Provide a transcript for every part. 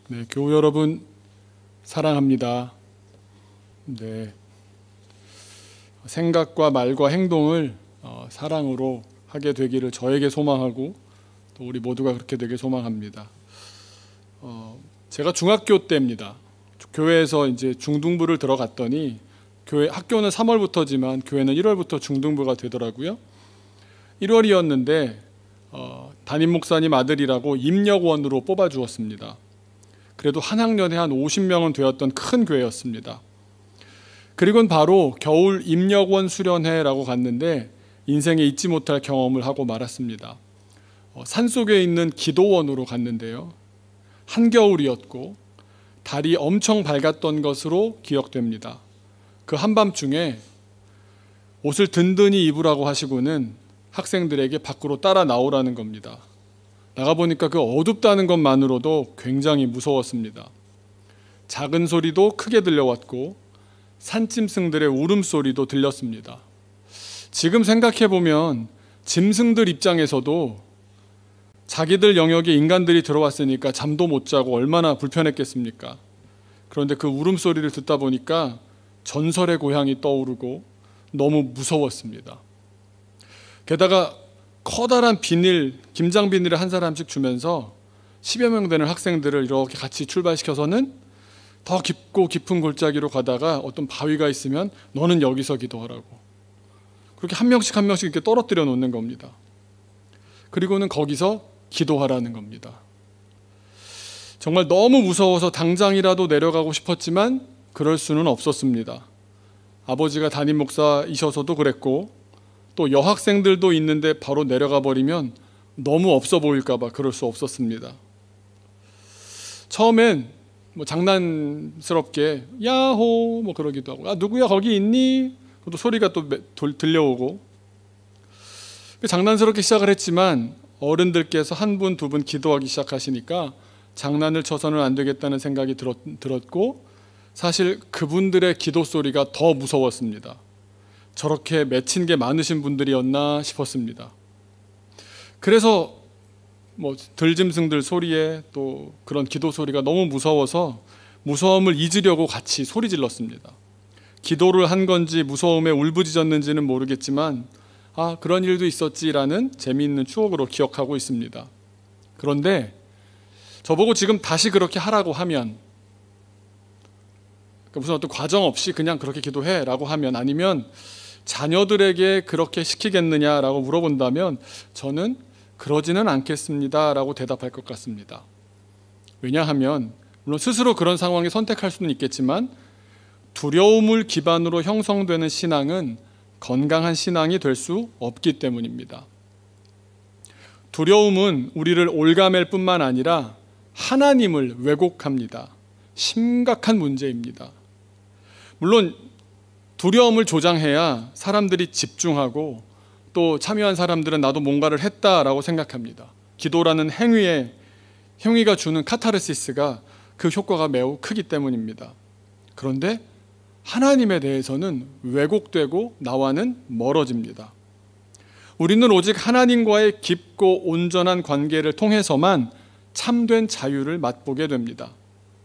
네, 교우 여러분 사랑합니다. 네, 생각과 말과 행동을 사랑으로 하게 되기를 저에게 소망하고 또 우리 모두가 그렇게 되길 소망합니다. 제가 중학교 때입니다. 교회에서 이제 중등부를 들어갔더니 교회 학교는 3월부터지만 교회는 1월부터 중등부가 되더라고요. 1월이었는데 담임 목사님 아들이라고 임력원으로 뽑아 주었습니다. 그래도 한 학년에 한 50명은 되었던 큰 교회였습니다. 그리고는 바로 겨울 임력원 수련회라고 갔는데 인생에 잊지 못할 경험을 하고 말았습니다. 산속에 있는 기도원으로 갔는데요. 한겨울이었고 달이 엄청 밝았던 것으로 기억됩니다. 그 한밤중에 옷을 든든히 입으라고 하시고는 학생들에게 밖으로 따라 나오라는 겁니다. 나가보니까 그 어둡다는 것만으로도 굉장히 무서웠습니다. 작은 소리도 크게 들려왔고 산짐승들의 울음소리도 들렸습니다. 지금 생각해보면 짐승들 입장에서도 자기들 영역에 인간들이 들어왔으니까 잠도 못 자고 얼마나 불편했겠습니까? 그런데 그 울음소리를 듣다 보니까 전설의 고향이 떠오르고 너무 무서웠습니다. 게다가 커다란 비닐, 김장 비닐을 한 사람씩 주면서 10여 명 되는 학생들을 이렇게 같이 출발시켜서는 더 깊고 깊은 골짜기로 가다가 어떤 바위가 있으면 너는 여기서 기도하라고 그렇게 한 명씩 이렇게 떨어뜨려 놓는 겁니다. 그리고는 거기서 기도하라는 겁니다. 정말 너무 무서워서 당장이라도 내려가고 싶었지만 그럴 수는 없었습니다. 아버지가 담임 목사이셔서도 그랬고 또 여학생들도 있는데 바로 내려가 버리면 너무 없어 보일까 봐 그럴 수 없었습니다. 처음엔 장난스럽게 야호 그러기도 하고 누구야 거기 있니? 또 소리가 또 들려오고 장난스럽게 시작을 했지만 어른들께서 한 분, 두 분 기도하기 시작하시니까 장난을 쳐서는 안 되겠다는 생각이 들었고 사실 그분들의 기도 소리가 더 무서웠습니다. 저렇게 맺힌 게 많으신 분들이었나 싶었습니다. 그래서 들짐승들 소리에 또 그런 기도 소리가 너무 무서워서 무서움을 잊으려고 같이 소리 질렀습니다. 기도를 한 건지 무서움에 울부짖었는지는 모르겠지만 그런 일도 있었지라는 재미있는 추억으로 기억하고 있습니다. 그런데 저보고 지금 다시 그렇게 하라고 하면 무슨 어떤 과정 없이 그냥 그렇게 기도해라고 하면 아니면 자녀들에게 그렇게 시키겠느냐라고 물어본다면 저는 그러지는 않겠습니다라고 대답할 것 같습니다. 왜냐하면 물론 스스로 그런 상황에 선택할 수는 있겠지만 두려움을 기반으로 형성되는 신앙은 건강한 신앙이 될 수 없기 때문입니다. 두려움은 우리를 올가맬 뿐만 아니라 하나님을 왜곡합니다. 심각한 문제입니다. 물론 두려움을 조장해야 사람들이 집중하고 또 참여한 사람들은 나도 뭔가를 했다라고 생각합니다. 기도라는 행위가 주는 카타르시스가 그 효과가 매우 크기 때문입니다. 그런데 하나님에 대해서는 왜곡되고 나와는 멀어집니다. 우리는 오직 하나님과의 깊고 온전한 관계를 통해서만 참된 자유를 맛보게 됩니다.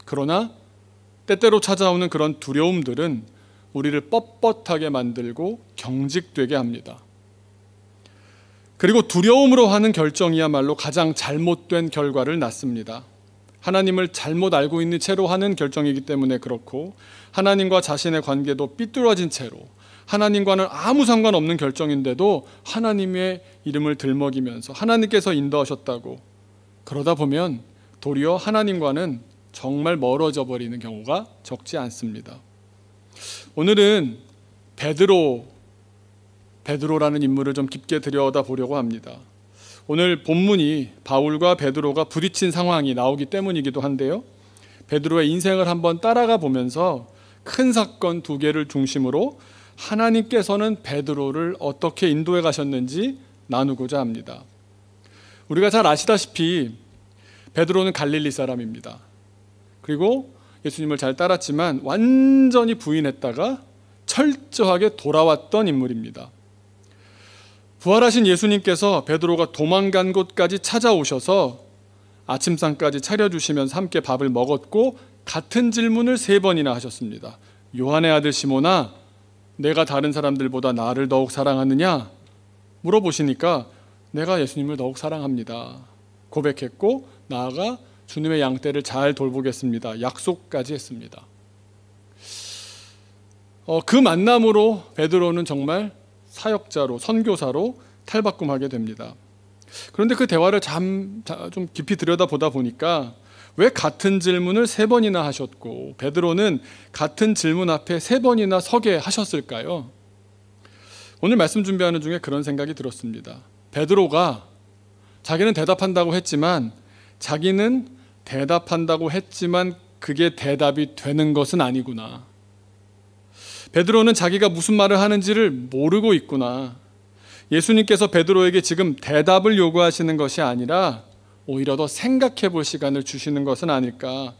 그러나 때때로 찾아오는 그런 두려움들은 우리를 뻣뻣하게 만들고 경직되게 합니다. 그리고 두려움으로 하는 결정이야말로 가장 잘못된 결과를 낳습니다. 하나님을 잘못 알고 있는 채로 하는 결정이기 때문에 그렇고 하나님과 자신의 관계도 삐뚤어진 채로 하나님과는 아무 상관없는 결정인데도 하나님의 이름을 들먹이면서 하나님께서 인도하셨다고 그러다 보면 도리어 하나님과는 정말 멀어져 버리는 경우가 적지 않습니다. 오늘은 베드로라는 인물을 좀 깊게 들여다보려고 합니다. 오늘 본문이 바울과 베드로가 부딪힌 상황이 나오기 때문이기도 한데요. 베드로의 인생을 한번 따라가 보면서 큰 사건 두 개를 중심으로 하나님께서는 베드로를 어떻게 인도해 가셨는지 나누고자 합니다. 우리가 잘 아시다시피 베드로는 갈릴리 사람입니다. 그리고 예수님을 잘 따랐지만 완전히 부인했다가 철저하게 돌아왔던 인물입니다. 부활하신 예수님께서 베드로가 도망간 곳까지 찾아오셔서 아침상까지 차려주시면서 함께 밥을 먹었고 같은 질문을 3번이나 하셨습니다. 요한의 아들 시몬아, 내가 다른 사람들보다 나를 더욱 사랑하느냐? 물어보시니까 내가 예수님을 더욱 사랑합니다 고백했고, 나아가 주님의 양떼를 잘 돌보겠습니다 약속까지 했습니다. 그 만남으로 베드로는 정말 사역자로, 선교사로 탈바꿈하게 됩니다. 그런데 그 대화를 좀 깊이 들여다보다 보니까 왜 같은 질문을 3번이나 하셨고 베드로는 같은 질문 앞에 3번이나 서게 하셨을까요? 오늘 말씀 준비하는 중에 그런 생각이 들었습니다. 베드로가 자기는 대답한다고 했지만 그게 대답이 되는 것은 아니구나. 베드로는 자기가 무슨 말을 하는지를 모르고 있구나. 예수님께서 베드로에게 지금 대답을 요구하시는 것이 아니라 오히려 더 생각해 볼 시간을 주시는 것은 아닐까.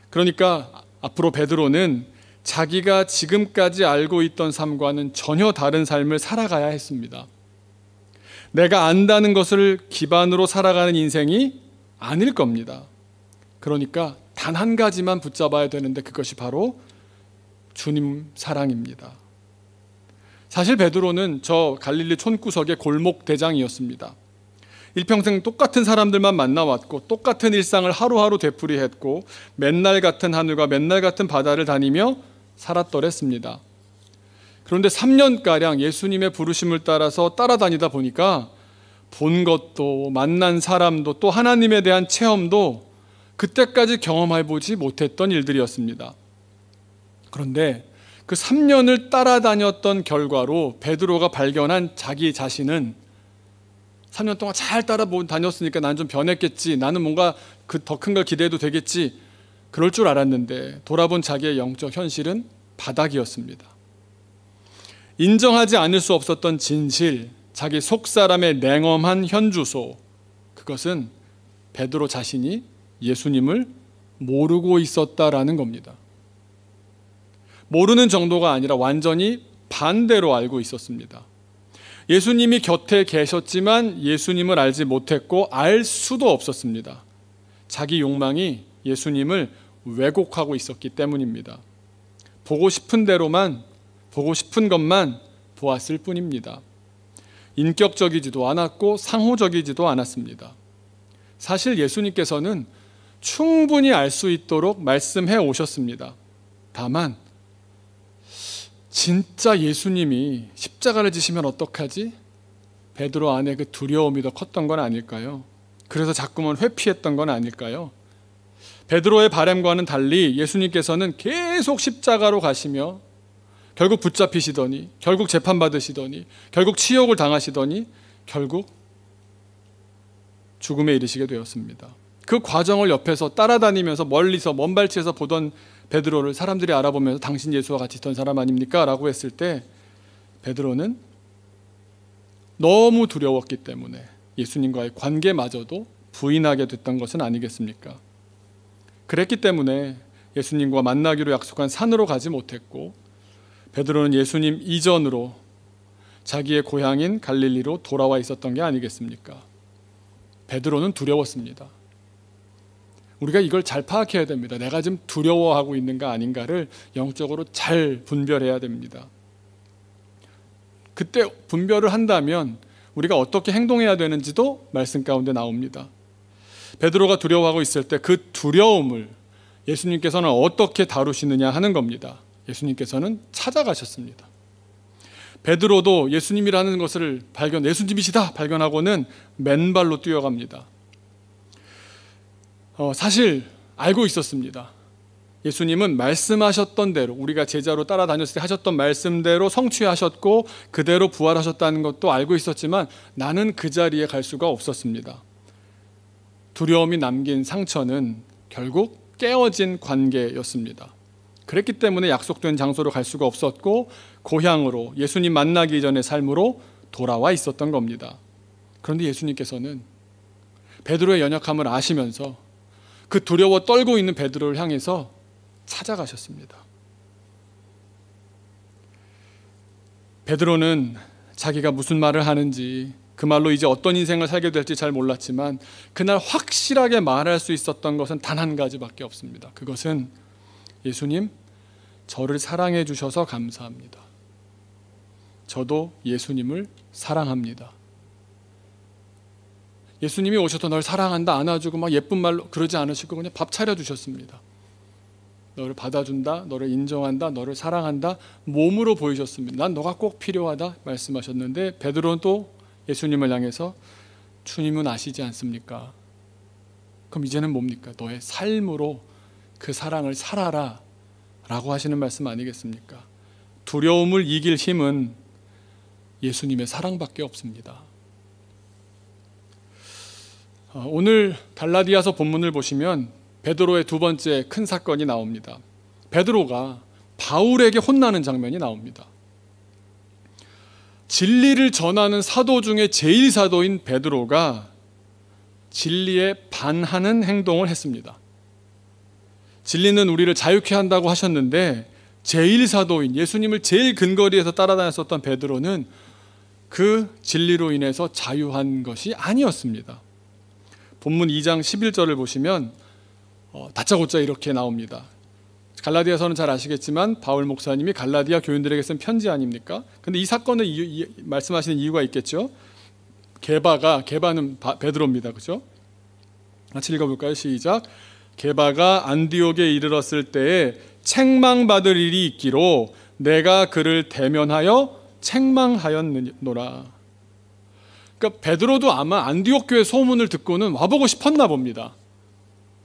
그러니까 앞으로 베드로는 자기가 지금까지 알고 있던 삶과는 전혀 다른 삶을 살아가야 했습니다. 내가 안다는 것을 기반으로 살아가는 인생이 아닐 겁니다. 그러니까 단 한 가지만 붙잡아야 되는데 그것이 바로 주님 사랑입니다. 사실 베드로는 저 갈릴리 촌구석의 골목 대장이었습니다. 일평생 똑같은 사람들만 만나왔고 똑같은 일상을 하루하루 되풀이했고 맨날 같은 하늘과 맨날 같은 바다를 다니며 살았더랬습니다. 그런데 3년가량 예수님의 부르심을 따라서 따라다니다 보니까 본 것도 만난 사람도 또 하나님에 대한 체험도 그때까지 경험해보지 못했던 일들이었습니다. 그런데 그 3년을 따라다녔던 결과로 베드로가 발견한 자기 자신은 3년 동안 잘 다녔으니까 난 좀 변했겠지, 나는 뭔가 더 큰 걸 기대해도 되겠지, 그럴 줄 알았는데 돌아본 자기의 영적 현실은 바닥이었습니다. 인정하지 않을 수 없었던 진실, 자기 속사람의 냉엄한 현주소, 그것은 베드로 자신이 예수님을 모르고 있었다라는 겁니다. 모르는 정도가 아니라 완전히 반대로 알고 있었습니다. 예수님이 곁에 계셨지만 예수님을 알지 못했고 알 수도 없었습니다. 자기 욕망이 예수님을 왜곡하고 있었기 때문입니다. 보고 싶은 대로만, 보고 싶은 것만 보았을 뿐입니다. 인격적이지도 않았고 상호적이지도 않았습니다. 사실 예수님께서는 충분히 알 수 있도록 말씀해 오셨습니다. 다만 진짜 예수님이 십자가를 지시면 어떡하지? 베드로 안에 그 두려움이 더 컸던 건 아닐까요? 그래서 자꾸만 회피했던 건 아닐까요? 베드로의 바람과는 달리 예수님께서는 계속 십자가로 가시며 결국 붙잡히시더니, 결국 재판받으시더니, 결국 치욕을 당하시더니 결국 죽음에 이르시게 되었습니다. 그 과정을 옆에서 따라다니면서 멀리서 먼 발치에서 보던 베드로를 사람들이 알아보면서 당신 예수와 같이 있던 사람 아닙니까? 라고 했을 때 베드로는 너무 두려웠기 때문에 예수님과의 관계마저도 부인하게 됐던 것은 아니겠습니까? 그랬기 때문에 예수님과 만나기로 약속한 산으로 가지 못했고 베드로는 예수님 이전으로 자기의 고향인 갈릴리로 돌아와 있었던 게 아니겠습니까? 베드로는 두려웠습니다. 우리가 이걸 잘 파악해야 됩니다. 내가 지금 두려워하고 있는가 아닌가를 영적으로 잘 분별해야 됩니다. 그때 분별을 한다면 우리가 어떻게 행동해야 되는지도 말씀 가운데 나옵니다. 베드로가 두려워하고 있을 때 그 두려움을 예수님께서는 어떻게 다루시느냐 하는 겁니다. 예수님께서는 찾아가셨습니다. 베드로도 예수님이라는 것을 예수님이시다 발견하고는 맨발로 뛰어갑니다. 사실 알고 있었습니다. 예수님은 말씀하셨던 대로, 우리가 제자로 따라다녔을 때 하셨던 말씀대로 성취하셨고 그대로 부활하셨다는 것도 알고 있었지만 나는 그 자리에 갈 수가 없었습니다. 두려움이 남긴 상처는 결국 깨어진 관계였습니다. 그랬기 때문에 약속된 장소로 갈 수가 없었고 고향으로, 예수님 만나기 이전의 삶으로 돌아와 있었던 겁니다. 그런데 예수님께서는 베드로의 연약함을 아시면서 그 두려워 떨고 있는 베드로를 향해서 찾아가셨습니다. 베드로는 자기가 무슨 말을 하는지, 그 말로 이제 어떤 인생을 살게 될지 잘 몰랐지만 그날 확실하게 말할 수 있었던 것은 단 한 가지밖에 없습니다. 그것은 예수님, 저를 사랑해 주셔서 감사합니다. 저도 예수님을 사랑합니다. 예수님이 오셔서 널 사랑한다 안아주고 막 예쁜 말로 그러지 않으시고 그냥 밥 차려주셨습니다. 너를 받아준다, 너를 인정한다, 너를 사랑한다 몸으로 보이셨습니다. 난 너가 꼭 필요하다 말씀하셨는데 베드로는 또 예수님을 향해서 주님은 아시지 않습니까? 그럼 이제는 뭡니까? 너의 삶으로 그 사랑을 살아라 라고 하시는 말씀 아니겠습니까? 두려움을 이길 힘은 예수님의 사랑밖에 없습니다. 오늘 갈라디아서 본문을 보시면 베드로의 두 번째 큰 사건이 나옵니다. 베드로가 바울에게 혼나는 장면이 나옵니다. 진리를 전하는 사도 중에 제일 사도인 베드로가 진리에 반하는 행동을 했습니다. 진리는 우리를 자유케 한다고 하셨는데 제일 사도인 예수님을 제일 근거리에서 따라다녔었던 베드로는 그 진리로 인해서 자유한 것이 아니었습니다. 본문 2장 11절을 보시면 다짜고짜 이렇게 나옵니다. 갈라디아서는 잘 아시겠지만 바울 목사님이 갈라디아 교인들에게 쓴 편지 아닙니까? 근데 이 사건을 말씀하시는 이유가 있겠죠. 게바는 베드로입니다. 그죠? 같이 읽어볼까요? 시작. 게바가 안디옥에 이르렀을 때에 책망받을 일이 있기로 내가 그를 대면하여 책망하였노라. 그러니까 베드로도 아마 안디옥 교회 소문을 듣고는 와보고 싶었나 봅니다.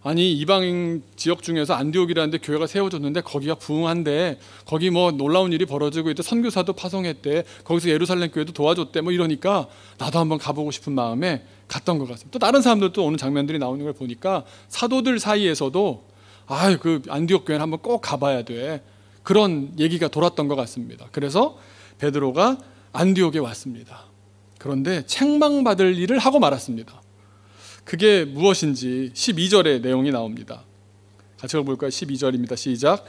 아니 이방 지역 중에서 안디옥이라는 데 교회가 세워졌는데 거기가 부흥한데 거기 뭐 놀라운 일이 벌어지고 있대. 선교사도 파송했대. 거기서 예루살렘 교회도 도와줬대. 뭐 이러니까 나도 한번 가보고 싶은 마음에 갔던 것 같습니다. 또 다른 사람들도 오는 장면들이 나오는 걸 보니까 사도들 사이에서도 그 안디옥 교회는 한번 꼭 가봐야 돼. 그런 얘기가 돌았던 것 같습니다. 그래서 베드로가 안디옥에 왔습니다. 그런데 책망받을 일을 하고 말았습니다. 그게 무엇인지 12절의 내용이 나옵니다. 같이 볼까요? 12절입니다. 시작.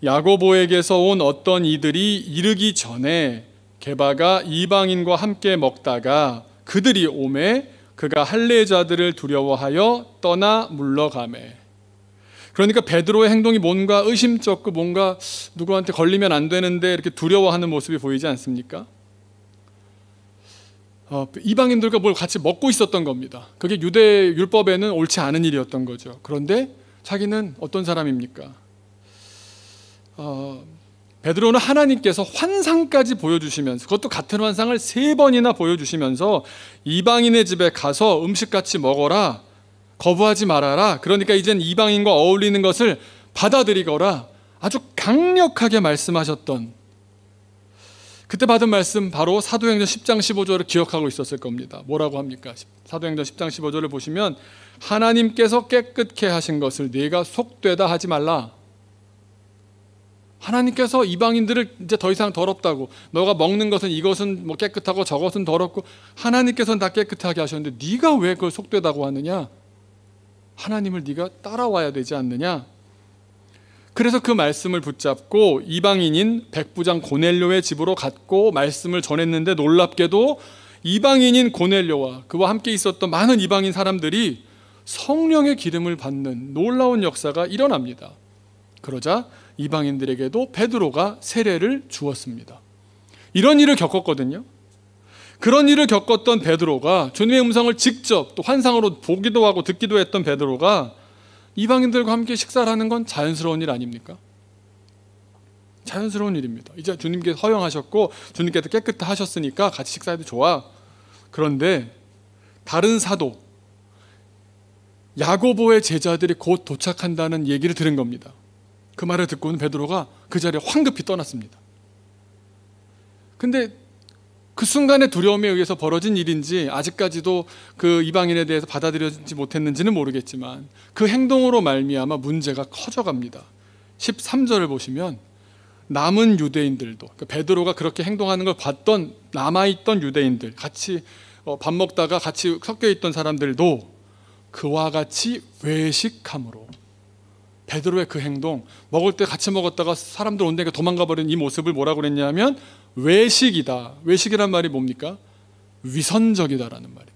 야고보에게서 온 어떤 이들이 이르기 전에 게바가 이방인과 함께 먹다가 그들이 오매 그가 할례자들을 두려워하여 떠나 물러가매. 그러니까 베드로의 행동이 뭔가 의심쩍고 뭔가 누구한테 걸리면 안 되는데 이렇게 두려워하는 모습이 보이지 않습니까? 이방인들과 뭘 같이 먹고 있었던 겁니다. 그게 유대 율법에는 옳지 않은 일이었던 거죠. 그런데 자기는 어떤 사람입니까? 베드로는 하나님께서 환상까지 보여주시면서 그것도 같은 환상을 3번이나 보여주시면서 이방인의 집에 가서 음식같이 먹어라, 거부하지 말아라, 그러니까 이젠 이방인과 어울리는 것을 받아들이거라 아주 강력하게 말씀하셨던 그때 받은 말씀 바로 사도행전 10장 15절을 기억하고 있었을 겁니다. 뭐라고 합니까? 사도행전 10장 15절을 보시면 하나님께서 깨끗게 하신 것을 네가 속되다 하지 말라. 하나님께서 이방인들을 이제 더 이상 더럽다고, 너가 먹는 것은 이것은 뭐 깨끗하고 저것은 더럽고 하나님께서는 다 깨끗하게 하셨는데 네가 왜 그걸 속되다고 하느냐? 하나님을 네가 따라와야 되지 않느냐? 그래서 그 말씀을 붙잡고 이방인인 백부장 고넬료의 집으로 갔고 말씀을 전했는데 놀랍게도 이방인인 고넬료와 그와 함께 있었던 많은 이방인 사람들이 성령의 기름을 받는 놀라운 역사가 일어납니다. 그러자 이방인들에게도 베드로가 세례를 주었습니다. 이런 일을 겪었거든요. 그런 일을 겪었던 베드로가 주님의 음성을 직접 또 환상으로 보기도 하고 듣기도 했던 베드로가 이방인들과 함께 식사를 하는 건 자연스러운 일 아닙니까? 자연스러운 일입니다. 이제 주님께서 허용하셨고 주님께서 깨끗하게 하셨으니까 같이 식사해도 좋아. 그런데 다른 사도 야고보의 제자들이 곧 도착한다는 얘기를 들은 겁니다. 그 말을 듣고는 베드로가 그 자리에 황급히 떠났습니다. 근데 그 순간의 두려움에 의해서 벌어진 일인지 아직까지도 그 이방인에 대해서 받아들여지지 못했는지는 모르겠지만 그 행동으로 말미암아 문제가 커져갑니다. 13절을 보시면 남은 유대인들도, 그러니까 베드로가 그렇게 행동하는 걸 봤던 남아있던 유대인들, 같이 밥 먹다가 같이 섞여있던 사람들도 그와 같이 외식함으로, 베드로의 그 행동, 먹을 때 같이 먹었다가 사람들 온다니까 도망가 버린 이 모습을 뭐라고 그랬냐면 외식이다. 외식이란 말이 뭡니까? 위선적이다라는 말입니다.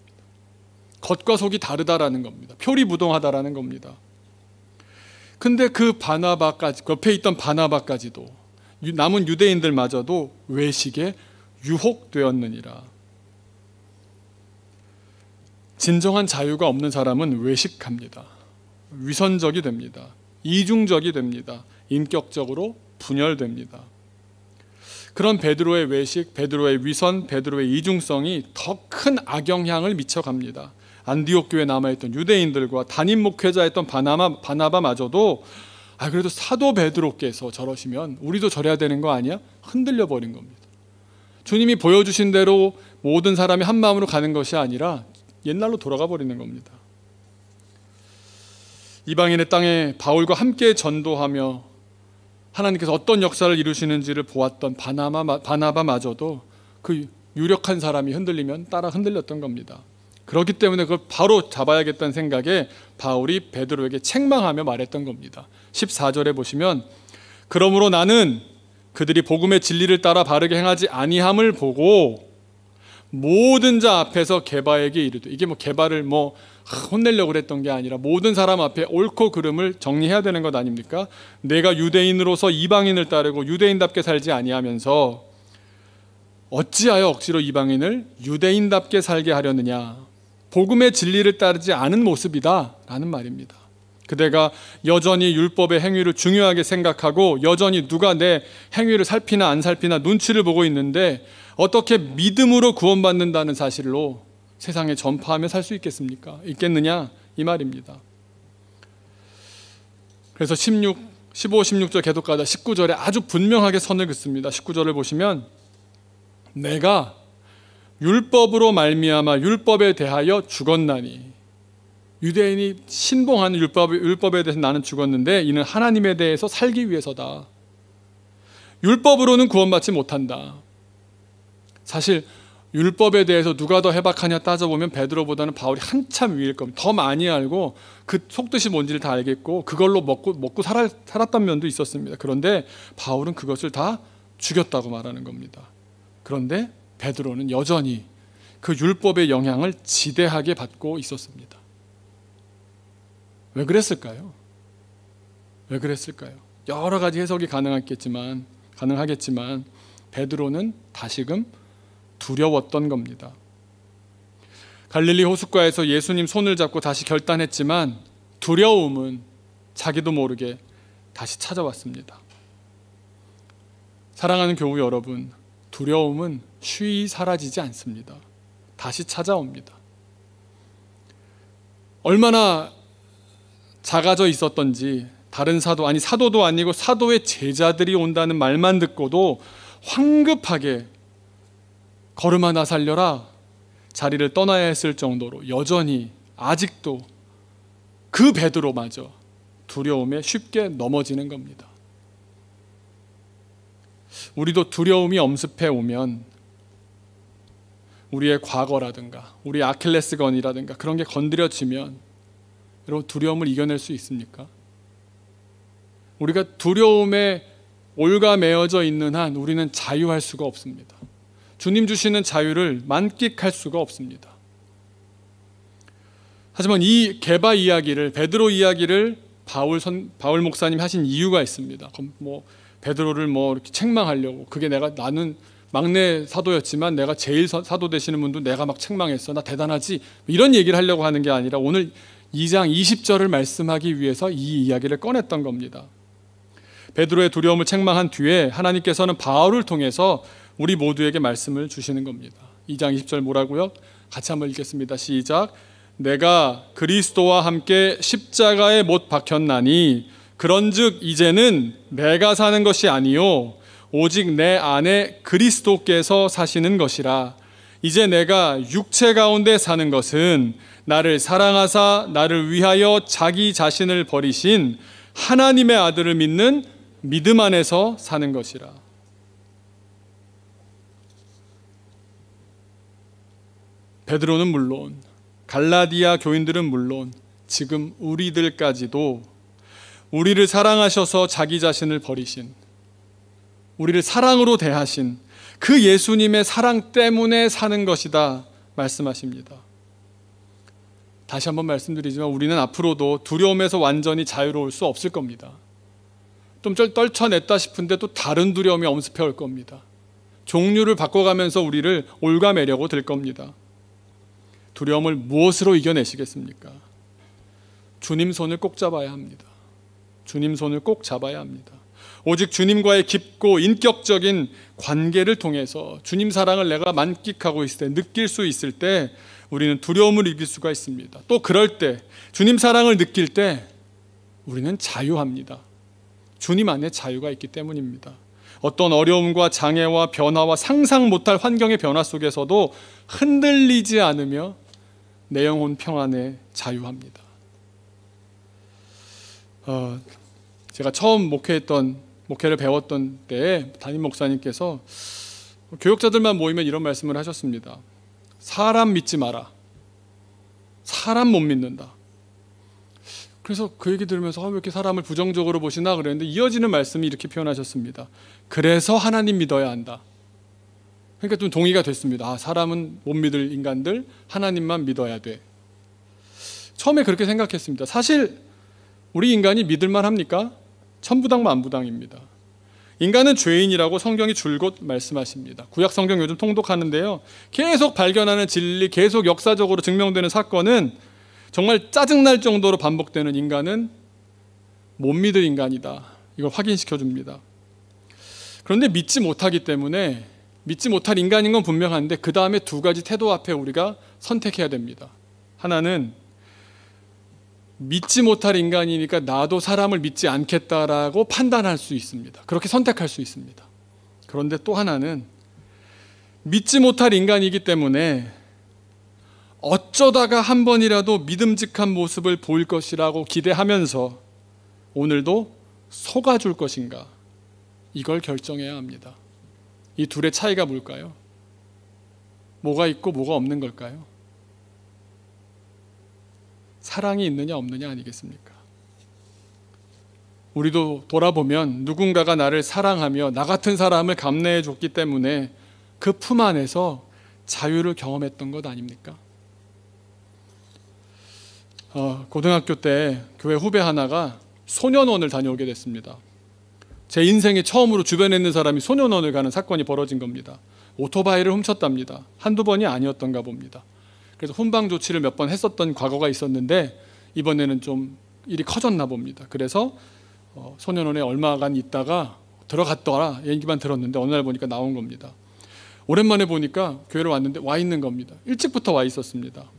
겉과 속이 다르다라는 겁니다. 표리부동하다라는 겁니다. 근데 그 바나바까지, 옆에 있던 바나바까지도, 남은 유대인들마저도 외식에 유혹되었느니라. 진정한 자유가 없는 사람은 외식합니다. 위선적이 됩니다. 이중적이 됩니다. 인격적으로 분열됩니다. 그런 베드로의 외식, 베드로의 위선, 베드로의 이중성이 더 큰 악영향을 미쳐갑니다. 안디옥 교회에 남아있던 유대인들과 담임 목회자였던 바나바마저도 그래도 사도 베드로께서 저러시면 우리도 저래야 되는 거 아니야? 흔들려 버린 겁니다. 주님이 보여주신 대로 모든 사람이 한 마음으로 가는 것이 아니라 옛날로 돌아가 버리는 겁니다. 이방인의 땅에 바울과 함께 전도하며 하나님께서 어떤 역사를 이루시는지를 보았던 바나바마저도 그 유력한 사람이 흔들리면 따라 흔들렸던 겁니다. 그렇기 때문에 그걸 바로 잡아야겠다는 생각에 바울이 베드로에게 책망하며 말했던 겁니다. 14절에 보시면 그러므로 나는 그들이 복음의 진리를 따라 바르게 행하지 아니함을 보고 모든 자 앞에서 게바에게 이르되, 이게 게바를 혼내려고 그랬던 게 아니라 모든 사람 앞에 옳고 그름을 정리해야 되는 것 아닙니까? 내가 유대인으로서 이방인을 따르고 유대인답게 살지 아니하면서 어찌하여 억지로 이방인을 유대인답게 살게 하려느냐. 복음의 진리를 따르지 않은 모습이다 라는 말입니다. 그대가 여전히 율법의 행위를 중요하게 생각하고 여전히 누가 내 행위를 살피나 안 살피나 눈치를 보고 있는데 어떻게 믿음으로 구원받는다는 사실로 세상에 전파하며 살 수 있겠느냐 이 말입니다. 그래서 15, 16절 계속 가다 19절에 아주 분명하게 선을 긋습니다. 19절을 보시면 내가 율법으로 말미암아 율법에 대하여 죽었나니, 유대인이 신봉하는 율법에 대해서 나는 죽었는데 이는 하나님에 대해서 살기 위해서다. 율법으로는 구원받지 못한다. 사실 율법에 대해서 누가 더 해박하냐 따져보면 베드로보다는 바울이 한참 위일 겁니다. 더 많이 알고 그 속뜻이 뭔지를 다 알겠고 그걸로 먹고 살았던 면도 있었습니다. 그런데 바울은 그것을 다 죽였다고 말하는 겁니다. 그런데 베드로는 여전히 그 율법의 영향을 지대하게 받고 있었습니다. 왜 그랬을까요? 왜 그랬을까요? 여러 가지 해석이 가능하겠지만 베드로는 다시금 두려웠던 겁니다. 갈릴리 호숫가에서 예수님 손을 잡고 다시 결단했지만 두려움은 자기도 모르게 다시 찾아왔습니다. 사랑하는 교우 여러분, 두려움은 쉬이 사라지지 않습니다. 다시 찾아옵니다. 얼마나 작아져 있었던지 다른 사도도 아니고 사도의 제자들이 온다는 말만 듣고도 황급하게 걸음 하나 살려라 자리를 떠나야 했을 정도로 여전히 아직도 그 베드로마저 두려움에 쉽게 넘어지는 겁니다. 우리도 두려움이 엄습해 오면 우리의 과거라든가 우리의 아킬레스건이라든가 그런 게 건드려지면 여러분 두려움을 이겨낼 수 있습니까? 우리가 두려움에 올가매어져 있는 한 우리는 자유할 수가 없습니다. 주님 주시는 자유를 만끽할 수가 없습니다. 하지만 이 게바 이야기를, 베드로 이야기를 바울 목사님 하신 이유가 있습니다. 베드로를 이렇게 책망하려고, 나는 막내 사도였지만 내가 제일 사도 되시는 분도 내가 막 책망했어, 나 대단하지, 이런 얘기를 하려고 하는 게 아니라 오늘 2장 20절을 말씀하기 위해서 이 이야기를 꺼냈던 겁니다. 베드로의 두려움을 책망한 뒤에 하나님께서는 바울을 통해서 우리 모두에게 말씀을 주시는 겁니다. 2장 20절 뭐라고요? 같이 한번 읽겠습니다. 시작. 내가 그리스도와 함께 십자가에 못 박혔나니 그런즉 이제는 내가 사는 것이 아니요 오직 내 안에 그리스도께서 사시는 것이라. 이제 내가 육체 가운데 사는 것은 나를 사랑하사 나를 위하여 자기 자신을 버리신 하나님의 아들을 믿는 믿음 안에서 사는 것이라. 베드로는 물론, 갈라디아 교인들은 물론, 지금 우리들까지도 우리를 사랑하셔서 자기 자신을 버리신, 우리를 사랑으로 대하신 그 예수님의 사랑 때문에 사는 것이다 말씀하십니다. 다시 한번 말씀드리지만 우리는 앞으로도 두려움에서 완전히 자유로울 수 없을 겁니다. 좀 떨쳐냈다 싶은데 또 다른 두려움이 엄습해 올 겁니다. 종류를 바꿔가면서 우리를 올가매려고 들 겁니다. 두려움을 무엇으로 이겨내시겠습니까? 주님 손을 꼭 잡아야 합니다. 주님 손을 꼭 잡아야 합니다. 오직 주님과의 깊고 인격적인 관계를 통해서 주님 사랑을 내가 만끽하고 있을 때, 느낄 수 있을 때 우리는 두려움을 이길 수가 있습니다. 또 그럴 때, 주님 사랑을 느낄 때 우리는 자유합니다. 주님 안에 자유가 있기 때문입니다. 어떤 어려움과 장애와 변화와 상상 못할 환경의 변화 속에서도 흔들리지 않으며 내 영혼 평안에 자유합니다. 제가 처음 목회를 배웠던 때에 담임 목사님께서 교역자들만 모이면 이런 말씀을 하셨습니다. 사람 믿지 마라. 사람 못 믿는다. 그래서 그 얘기 들으면서 왜 이렇게 사람을 부정적으로 보시나 그랬는데 이어지는 말씀이 이렇게 표현하셨습니다. 그래서 하나님 믿어야 한다. 그러니까 좀 동의가 됐습니다. 사람은 못 믿을 인간들, 하나님만 믿어야 돼. 처음에 그렇게 생각했습니다. 사실 우리 인간이 믿을만 합니까? 천부당만부당입니다. 인간은 죄인이라고 성경이 줄곧 말씀하십니다. 구약 성경 요즘 통독하는데요, 계속 발견하는 진리, 계속 역사적으로 증명되는 사건은 정말 짜증날 정도로 반복되는 인간은 못 믿을 인간이다, 이걸 확인시켜 줍니다. 그런데 믿지 못하기 때문에 믿지 못할 인간인 건 분명한데 그 다음에 두 가지 태도 앞에 우리가 선택해야 됩니다. 하나는 믿지 못할 인간이니까 나도 사람을 믿지 않겠다라고 판단할 수 있습니다. 그렇게 선택할 수 있습니다. 그런데 또 하나는 믿지 못할 인간이기 때문에 어쩌다가 한 번이라도 믿음직한 모습을 보일 것이라고 기대하면서 오늘도 속아줄 것인가, 이걸 결정해야 합니다. 이 둘의 차이가 뭘까요? 뭐가 있고 뭐가 없는 걸까요? 사랑이 있느냐 없느냐 아니겠습니까? 우리도 돌아보면 누군가가 나를 사랑하며 나 같은 사람을 감내해 줬기 때문에 그 품 안에서 자유를 경험했던 것 아닙니까? 고등학교 때 교회 후배 하나가 소년원을 다녀오게 됐습니다. 제 인생에 처음으로 주변에 있는 사람이 소년원을 가는 사건이 벌어진 겁니다. 오토바이를 훔쳤답니다. 한두 번이 아니었던가 봅니다. 그래서 훈방 조치를 몇 번 했었던 과거가 있었는데 이번에는 좀 일이 커졌나 봅니다. 그래서 소년원에 얼마간 있다가 들어갔더라 얘기만 들었는데 어느 날 보니까 나온 겁니다. 오랜만에 보니까 교회를 왔는데 와 있는 겁니다. 일찍부터 와 있었습니다.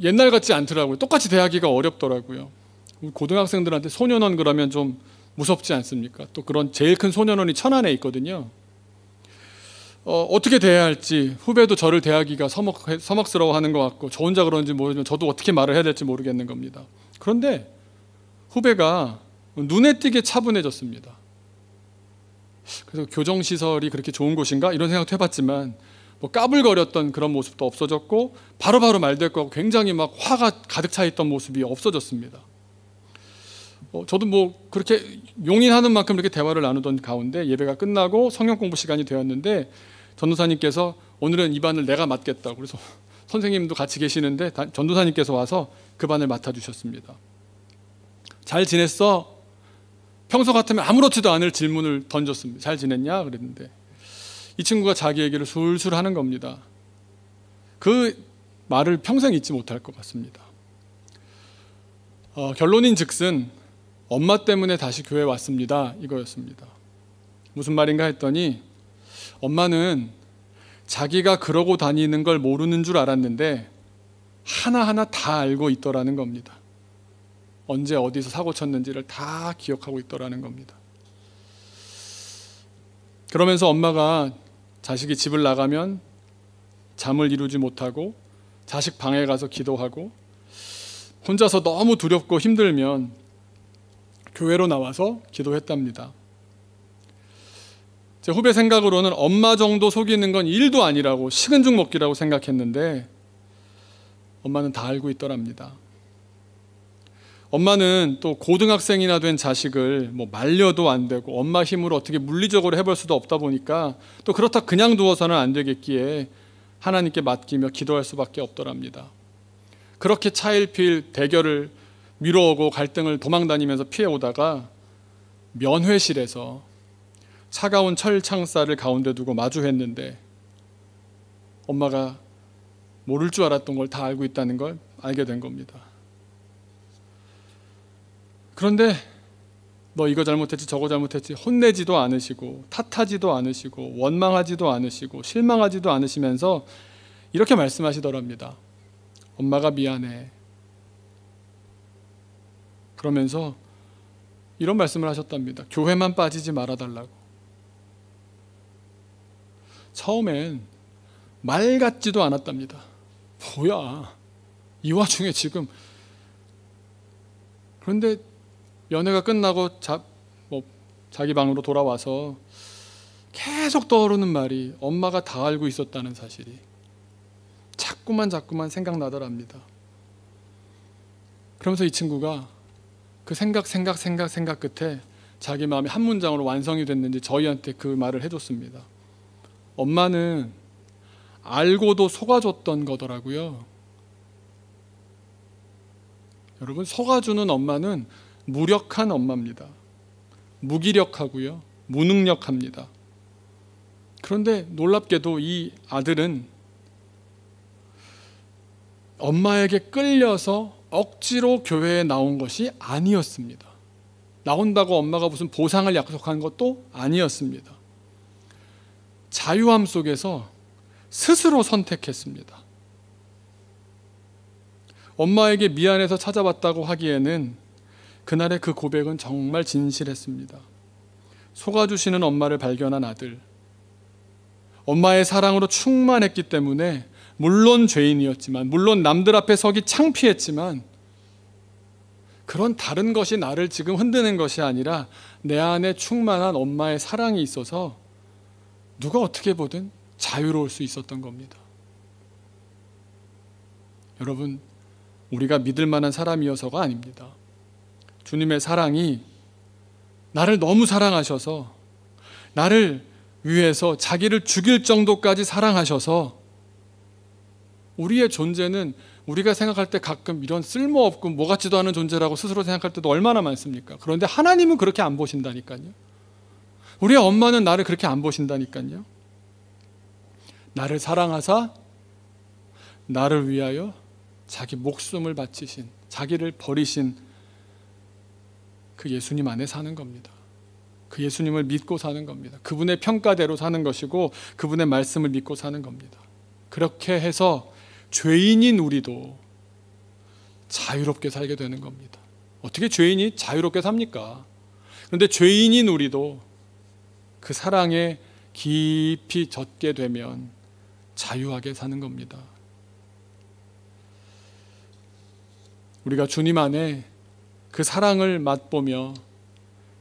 옛날 같지 않더라고요. 똑같이 대하기가 어렵더라고요. 고등학생들한테 소년원 그러면 좀 무섭지 않습니까? 또 그런 제일 큰 소년원이 천안에 있거든요. 어떻게 대해야 할지, 후배도 저를 대하기가 서먹스러워하는 것 같고 저 혼자 그런지 모르지만 저도 어떻게 말을 해야 될지 모르겠는 겁니다. 그런데 후배가 눈에 띄게 차분해졌습니다. 그래서 교정시설이 그렇게 좋은 곳인가? 이런 생각도 해봤지만 뭐 까불거렸던 그런 모습도 없어졌고 바로바로 말대꾸하고 굉장히 막 화가 가득 차 있던 모습이 없어졌습니다. 저도 뭐 그렇게 용인하는 만큼 이렇게 대화를 나누던 가운데 예배가 끝나고 성경 공부 시간이 되었는데 전도사님께서 오늘은 이 반을 내가 맡겠다고, 그래서 선생님도 같이 계시는데 전도사님께서 와서 그 반을 맡아주셨습니다. 잘 지냈어? 평소 같으면 아무렇지도 않을 질문을 던졌습니다. 잘 지냈냐? 그랬는데 이 친구가 자기 얘기를 술술 하는 겁니다. 그 말을 평생 잊지 못할 것 같습니다. 결론인 즉슨 엄마 때문에 다시 교회에 왔습니다, 이거였습니다. 무슨 말인가 했더니 엄마는 자기가 그러고 다니는 걸 모르는 줄 알았는데 하나하나 다 알고 있더라는 겁니다. 언제 어디서 사고 쳤는지를 다 기억하고 있더라는 겁니다. 그러면서 엄마가 자식이 집을 나가면 잠을 이루지 못하고 자식 방에 가서 기도하고 혼자서 너무 두렵고 힘들면 교회로 나와서 기도했답니다. 제 후배 생각으로는 엄마 정도 속이는 건 일도 아니라고, 식은 죽 먹기라고 생각했는데 엄마는 다 알고 있더랍니다. 엄마는 또 고등학생이나 된 자식을 뭐 말려도 안 되고 엄마 힘으로 어떻게 물리적으로 해볼 수도 없다 보니까 또 그렇다 그냥 두어서는 안 되겠기에 하나님께 맡기며 기도할 수밖에 없더랍니다. 그렇게 차일피일 대결을 미뤄오고 갈등을 도망다니면서 피해오다가 면회실에서 차가운 철창살을 가운데 두고 마주했는데 엄마가 모를 줄 알았던 걸 다 알고 있다는 걸 알게 된 겁니다. 그런데 너 이거 잘못했지 저거 잘못했지 혼내지도 않으시고 탓하지도 않으시고 원망하지도 않으시고 실망하지도 않으시면서 이렇게 말씀하시더랍니다. 엄마가 미안해. 그러면서 이런 말씀을 하셨답니다. 교회만 빠지지 말아달라고. 처음엔 말 같지도 않았답니다. 뭐야 이 와중에 지금. 그런데 연회가 끝나고 자기 방으로 돌아와서 계속 떠오르는 말이 엄마가 다 알고 있었다는 사실이 자꾸만 생각나더랍니다. 그러면서 이 친구가 그 생각 끝에 자기 마음이 한 문장으로 완성이 됐는지 저희한테 그 말을 해줬습니다. 엄마는 알고도 속아줬던 거더라고요. 여러분, 속아주는 엄마는 무력한 엄마입니다. 무기력하고요, 무능력합니다. 그런데 놀랍게도 이 아들은 엄마에게 끌려서 억지로 교회에 나온 것이 아니었습니다. 나온다고 엄마가 무슨 보상을 약속한 것도 아니었습니다. 자유함 속에서 스스로 선택했습니다. 엄마에게 미안해서 찾아왔다고 하기에는 그날의 그 고백은 정말 진실했습니다. 속아주시는 엄마를 발견한 아들, 엄마의 사랑으로 충만했기 때문에 물론 죄인이었지만, 물론 남들 앞에 서기 창피했지만, 그런 다른 것이 나를 지금 흔드는 것이 아니라 내 안에 충만한 엄마의 사랑이 있어서 누가 어떻게 보든 자유로울 수 있었던 겁니다. 여러분, 우리가 믿을 만한 사람이어서가 아닙니다. 주님의 사랑이 나를 너무 사랑하셔서, 나를 위해서 자기를 죽일 정도까지 사랑하셔서, 우리의 존재는 우리가 생각할 때 가끔 이런 쓸모없고 뭐 같지도 않은 존재라고 스스로 생각할 때도 얼마나 많습니까? 그런데 하나님은 그렇게 안 보신다니까요. 우리의 엄마는 나를 그렇게 안 보신다니까요. 나를 사랑하사 나를 위하여 자기 목숨을 바치신, 자기를 버리신 그 예수님 안에 사는 겁니다. 그 예수님을 믿고 사는 겁니다. 그분의 평가대로 사는 것이고 그분의 말씀을 믿고 사는 겁니다. 그렇게 해서 죄인인 우리도 자유롭게 살게 되는 겁니다. 어떻게 죄인이 자유롭게 삽니까? 그런데 죄인인 우리도 그 사랑에 깊이 젖게 되면 자유하게 사는 겁니다. 우리가 주님 안에 그 사랑을 맛보며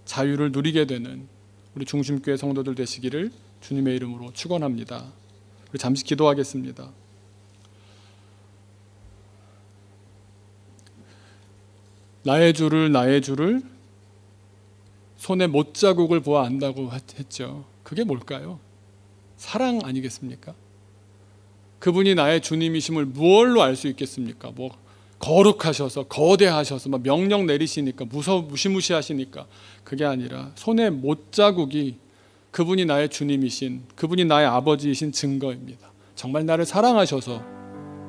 자유를 누리게 되는 우리 중심교회 성도들 되시기를 주님의 이름으로 축원합니다. 우리 잠시 기도하겠습니다. 나의 주를 손에 못자국을 보아 안다고 했죠. 그게 뭘까요? 사랑 아니겠습니까? 그분이 나의 주님이심을 무얼로 알 수 있겠습니까? 뭐 거룩하셔서 거대하셔서 막 명령 내리시니까 무시무시하시니까 그게 아니라 손에 못자국이 그분이 나의 주님이신, 그분이 나의 아버지이신 증거입니다. 정말 나를 사랑하셔서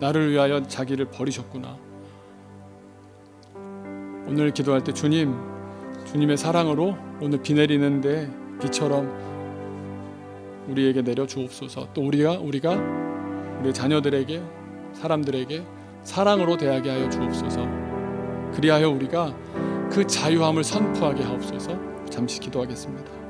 나를 위하여 자기를 버리셨구나. 오늘 기도할 때 주님의 사랑으로 오늘 비 내리는데 비처럼 우리에게 내려 주옵소서. 또 우리가 우리 자녀들에게, 사람들에게 사랑으로 대하게 하여 주옵소서. 그리하여 우리가 그 자유함을 선포하게 하옵소서. 잠시 기도하겠습니다.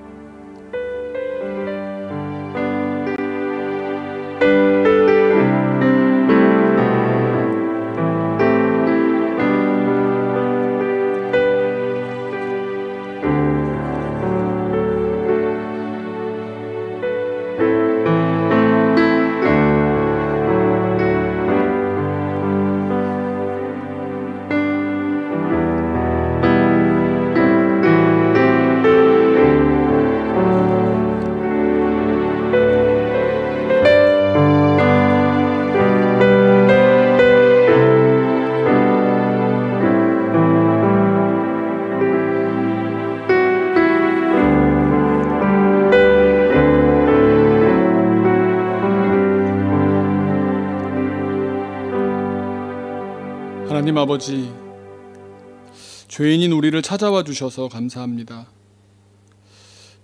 아버지, 죄인인 우리를 찾아와 주셔서 감사합니다.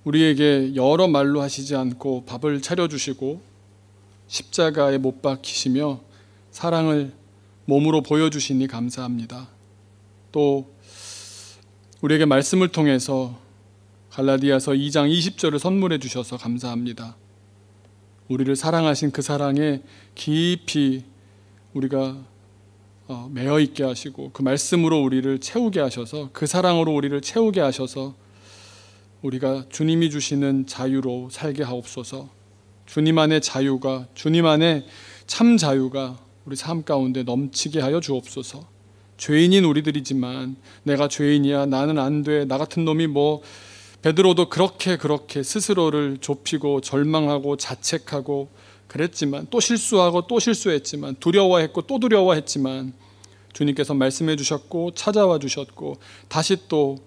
우리에게 여러 말로 하시지 않고 밥을 차려주시고 십자가에 못 박히시며 사랑을 몸으로 보여주시니 감사합니다. 또 우리에게 말씀을 통해서 갈라디아서 2장 20절을 선물해 주셔서 감사합니다. 우리를 사랑하신 그 사랑에 깊이 우리가 매여 있게 하시고 그 말씀으로 우리를 채우게 하셔서 그 사랑으로 우리를 채우게 하셔서 우리가 주님이 주시는 자유로 살게 하옵소서. 주님 안의 자유가, 주님 안의 참 자유가 우리 삶 가운데 넘치게 하여 주옵소서. 죄인인 우리들이지만 내가 죄인이야, 나는 안 돼, 나 같은 놈이 뭐, 베드로도 그렇게 스스로를 좁히고 절망하고 자책하고 그랬지만, 또 실수하고 또 실수했지만, 두려워했고 또 두려워했지만 주님께서 말씀해 주셨고 찾아와 주셨고, 다시 또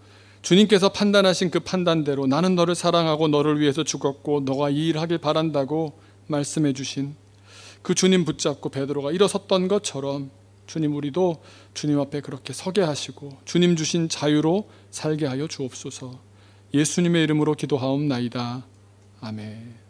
주님께서 판단하신 그 판단대로 나는 너를 사랑하고 너를 위해서 죽었고 너가 이 일을 하길 바란다고 말씀해 주신 그 주님 붙잡고 베드로가 일어섰던 것처럼 주님, 우리도 주님 앞에 그렇게 서게 하시고 주님 주신 자유로 살게 하여 주옵소서. 예수님의 이름으로 기도하옵나이다. 아멘.